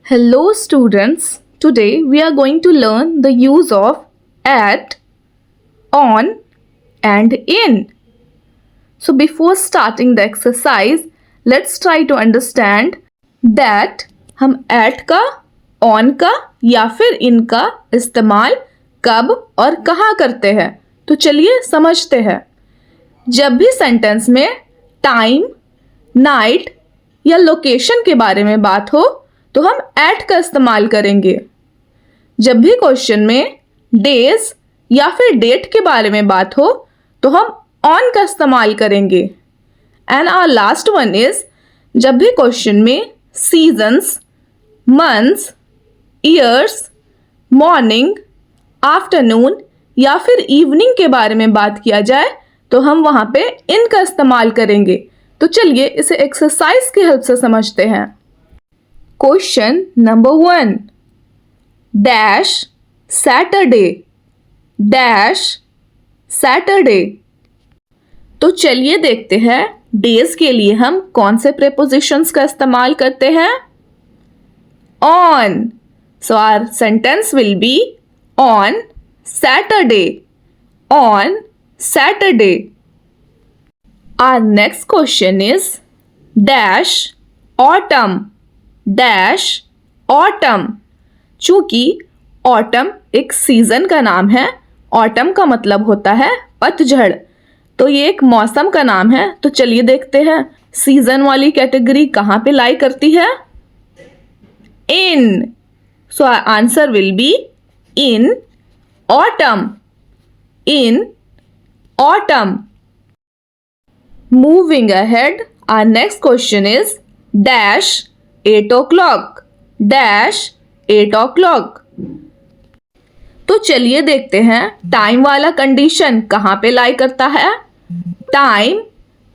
Hello students, today we are going to learn the use of at, on and in. So before starting the exercise, let's try to understand that हम at का, on का या फिर in का इस्तेमाल कब और कहाँ करते हैं। तो चलिए समझते हैं। जब भी सेंटेंस में टाइम, नाइट या लोकेशन के बारे में बात हो तो हम एट का इस्तेमाल करेंगे। जब भी क्वेश्चन में डेज या फिर डेट के बारे में बात हो तो हम ऑन का इस्तेमाल करेंगे। And our last one is जब भी क्वेश्चन में seasons, months, years, morning, afternoon या फिर इवनिंग के बारे में बात किया जाए तो हम वहां पे इन का इस्तेमाल करेंगे। तो चलिए इसे एक्सरसाइज की हेल्प से समझते हैं। Question number 1, dash Saturday, dash Saturday. तो चलिए देखते हैं डेज के लिए हम कौन से प्रेपोजिशंस का इस्तेमाल करते हैं। On, so our sentence will be on Saturday, on Saturday. Our next question is dash autumn, dash autumn. चूंकि ऑटम एक सीजन का नाम है, ऑटम का मतलब होता है पतझड़, तो ये एक मौसम का नाम है। तो चलिए देखते हैं सीजन वाली कैटेगरी कहाँ पे लाई करती है। In, so answer will be in autumn, in autumn. Moving ahead, our next question is dash 8 o'clock, dash 8 o'clock। तो चलिए देखते हैं टाइम वाला कंडीशन कहाँ पे लाई करता है। टाइम,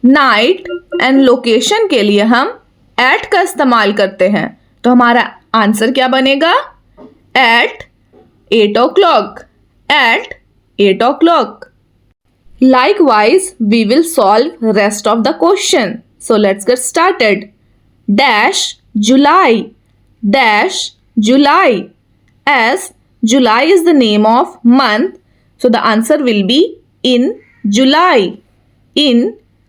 नाइट एंड लोकेशन के लिए हम एट का इस्तेमाल करते हैं। तो हमारा आंसर क्या बनेगा? At 8 o'clock, at 8 o'clock। Likewise, we will solve rest of the question. So let's get started. Dash July, dash July, as July is the name of month, so the answer will be in July, in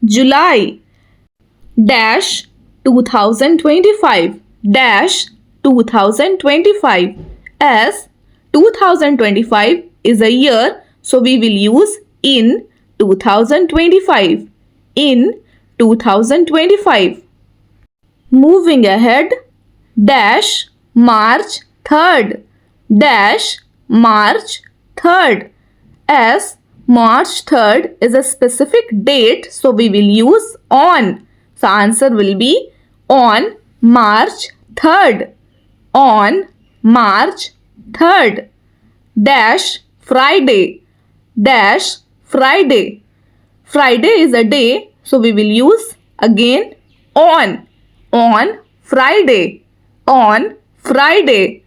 July. Dash 2025, dash 2025, as 2025 is a year, so we will use in 2025, in 2025. Moving ahead, dash March 3rd, dash March 3rd, as March 3rd is a specific date, so we will use on. So answer will be on March 3rd, on March 3rd. Dash Friday, dash Friday. Friday is a day, so we will use again on Friday, on Friday.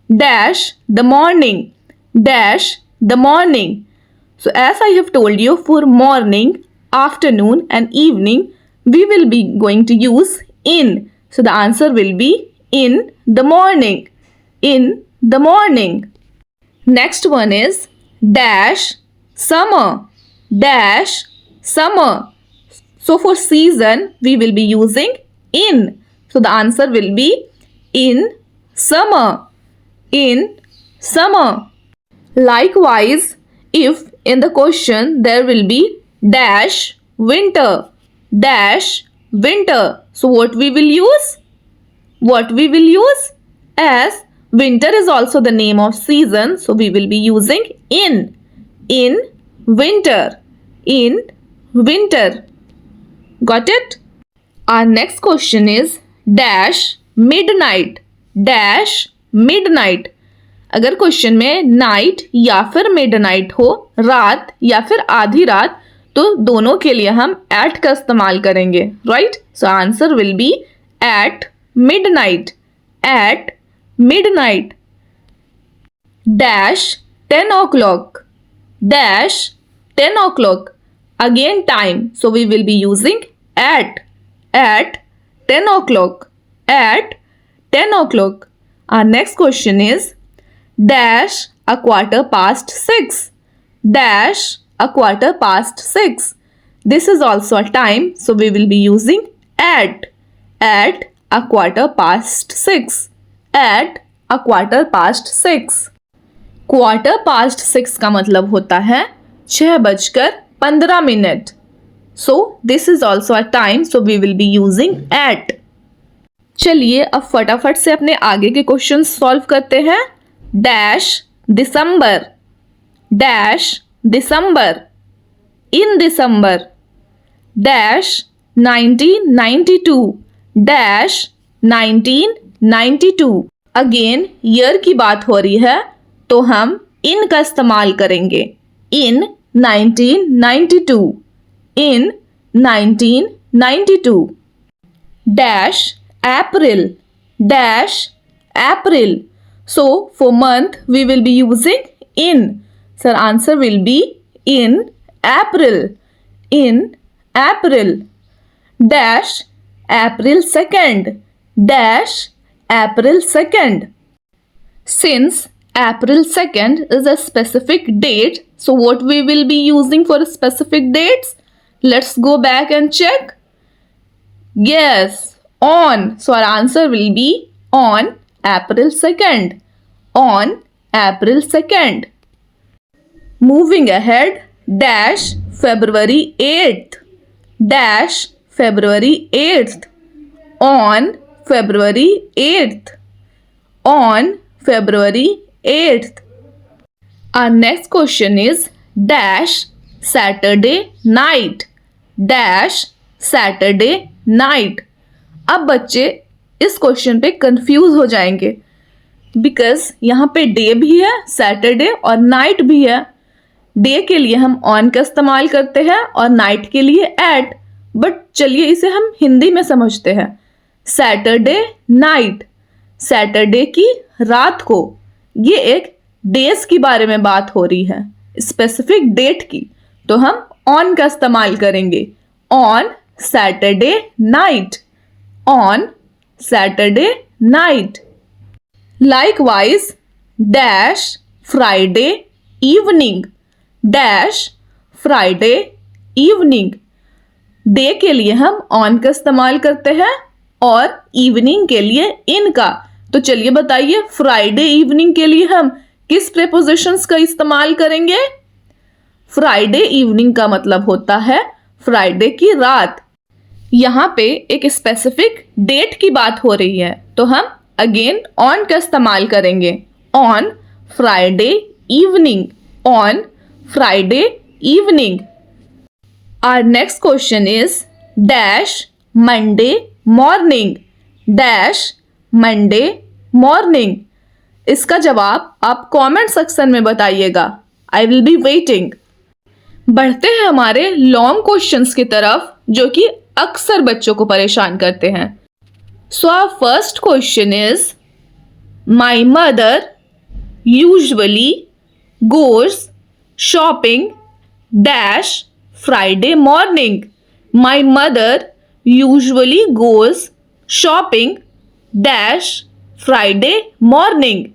Dash the morning, dash the morning. So as I have told you, for morning, afternoon and evening we will be going to use in. So the answer will be in the morning, in the morning. Next one is dash summer, dash summer. So for season we will be using in. So the answer will be in summer, in summer. Likewise, if in the question there will be dash winter, dash winter. So what we will use? What we will use? As winter is also the name of season, so we will be using in winter, in winter. Got it? Our next question is dash midnight, dash midnight. अगर question में night या फिर midnight हो, रात या फिर आधी रात, तो दोनों के लिए हम एट का इस्तेमाल करेंगे, right? So answer will be at midnight, at midnight. Dash 10 o'clock, dash 10 o'clock. Again time, so we will be using at 10 o'clock, at 10 o'clock. Our next question is dash a quarter past 6. Dash a quarter past 6. This is also a time, so we will be using at. At a quarter past 6. At a quarter past 6. Quarter past 6 का मतलब होता है 6:15. So this is also a time, so we will be using at. चलिए अब फटाफट से अपने आगे के क्वेश्चन सॉल्व करते हैं. डैश दिसंबर. डैश दिसंबर. इन दिसंबर. डैश 1992. डैश 1992. अगेन ईयर की बात हो रही है तो हम इन का इस्तेमाल करेंगे. इन 1992. In 1992. Dash April. Dash April. So for month we will be using in. So answer will be in April. In April. Dash April 2nd. Dash April 2nd. Since April 2nd is a specific date, so what we will be using for specific dates? Let's go back and check. Yes, on. So our answer will be on April 2nd. On April 2nd. Moving ahead, dash February 8th. Dash February 8th. On February 8th. On February 8th. Our next question is dash Saturday night. Dash Saturday night. अब बच्चे इस question पे confuse हो जाएंगे because यहाँ पे day भी है सैटरडे और नाइट भी है. डे के लिए हम ऑन का इस्तेमाल करते हैं और नाइट के लिए एट. बट चलिए इसे हम हिंदी में समझते हैं. Saturday night. सैटरडे की रात को. ये एक डेज की बारे में बात हो रही है, स्पेसिफिक डेट की, तो हम ऑन का इस्तेमाल करेंगे. On Saturday night. On Saturday night. Likewise dash Friday evening. Dash Friday evening. Day के लिए हम ऑन का इस्तेमाल करते हैं और इवनिंग के लिए इन का. तो चलिए बताइए फ्राइडे इवनिंग के लिए हम किस प्रेपोजिशंस का इस्तेमाल करेंगे. फ्राइडे इवनिंग का मतलब होता है फ्राइडे की रात. यहाँ पे एक स्पेसिफिक डेट की बात हो रही है तो हम अगेन ऑन का इस्तेमाल करेंगे. On Friday evening. On Friday evening. Our next question is dash Monday morning. Dash Monday morning. इसका जवाब आप कमेंट सेक्शन में बताइएगा. I will be waiting. बढ़ते हैं हमारे लॉन्ग क्वेश्चंस की तरफ जो कि अक्सर बच्चों को परेशान करते हैं. So our first question is my mother usually goes shopping dash Friday morning. My mother usually goes shopping dash Friday morning.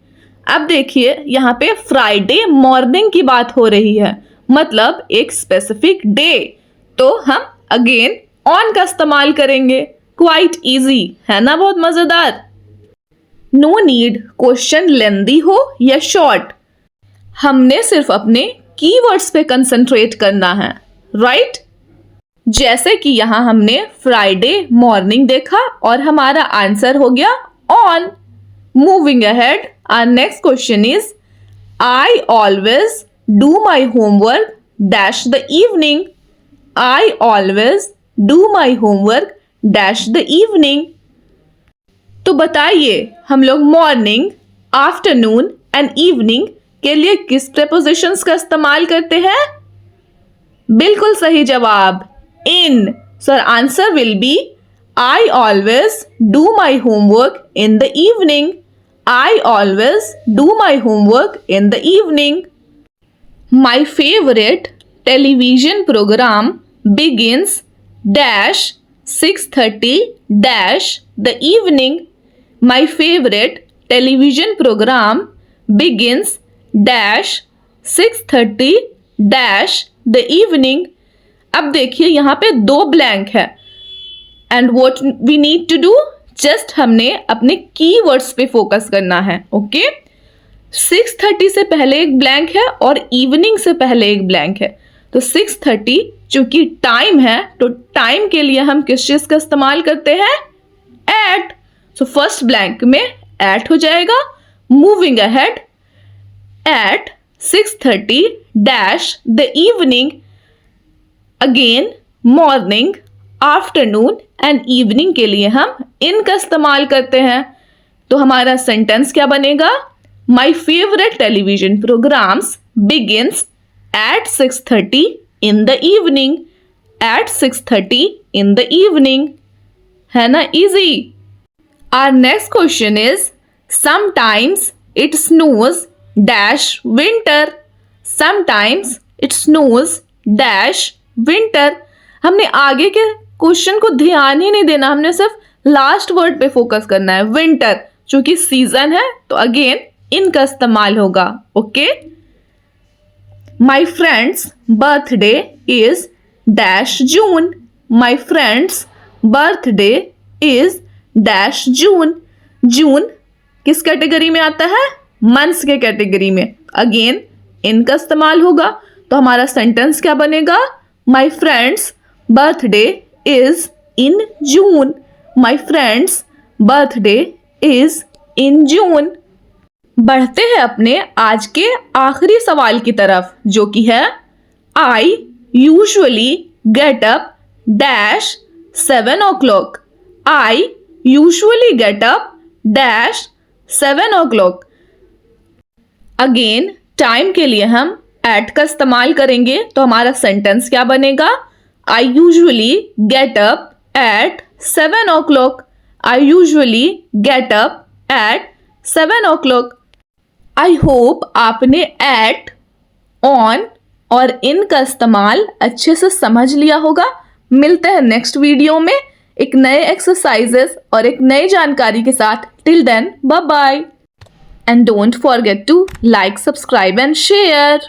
अब देखिए यहाँ पे फ्राइडे मॉर्निंग की बात हो रही है, मतलब एक स्पेसिफिक डे, तो हम अगेन ऑन का इस्तेमाल करेंगे. क्वाइट इजी है ना, बहुत मजेदार. नो नीड क्वेश्चन लेंदी हो या शॉर्ट, हमने सिर्फ अपने कीवर्ड्स पे कंसंट्रेट करना है, राइट? जैसे कि यहाँ हमने फ्राइडे मॉर्निंग देखा और हमारा आंसर हो गया on. Moving ahead, our next question is I always do my homework dash the evening. I always do my homework dash the evening. तो बताइए हम लोग मॉर्निंग, आफ्टरनून एंड इवनिंग के लिए किस प्रेपोजिशंस का इस्तेमाल करते हैं? बिल्कुल सही जवाब, in. So answer will be I always do my homework in the evening. I always do my homework in the evening. My favorite television program begins dash 6:30 dash the evening. My favorite television programme begins dash 6:30 dash the evening. अब देखिए यहाँ पे 2 blank है and what we need to do, just हमने अपने keywords पे focus करना है। ओके 6:30 से पहले एक ब्लैंक है और इवनिंग से पहले एक ब्लैंक है। तो 6:30 चूंकि टाइम है तो टाइम के लिए हम किस चीज का इस्तेमाल करते हैं, एट। सो फर्स्ट ब्लैंक में एट हो जाएगा। Moving ahead at 6:30 dash the evening. Again morning, afternoon and evening के लिए हम इन का इस्तेमाल करते हैं। तो हमारा सेंटेंस क्या बनेगा, my favourite television programmes begins at 6:30 in the evening. At 6:30 in the evening, है ना easy. Our next question is sometimes it snows dash winter. Sometimes it snows dash winter. हमने आगे के क्वेश्चन को ध्यान ही नहीं देना, हमने सिर्फ लास्ट वर्ड पे फोकस करना है, विंटर। चूंकि सीजन है तो अगेन इनका इस्तेमाल होगा। Okay my friend's birthday is dash June. My friend's birthday is dash June. June किस कैटेगरी में आता है, मंथ्स के कैटेगरी में। अगेन इनका इस्तेमाल होगा। तो हमारा सेंटेंस क्या बनेगा, my friend's birthday is in June. My friend's birthday is in June. बढ़ते हैं अपने आज के आखिरी सवाल की तरफ, जो कि है I usually get up dash 7 o'clock। I usually get up dash 7 o'clock। Again time के लिए हम एट का इस्तेमाल करेंगे। तो हमारा सेंटेंस क्या बनेगा, I usually get up at 7 o'clock। I usually get up at 7 o'clock। I hope आपने एट, ऑन और इन का इस्तेमाल अच्छे से समझ लिया होगा। मिलते हैं नेक्स्ट वीडियो में एक नए एक्सरसाइजेस और एक नई जानकारी के साथ। Till then bye bye and don't forget to like, subscribe and share.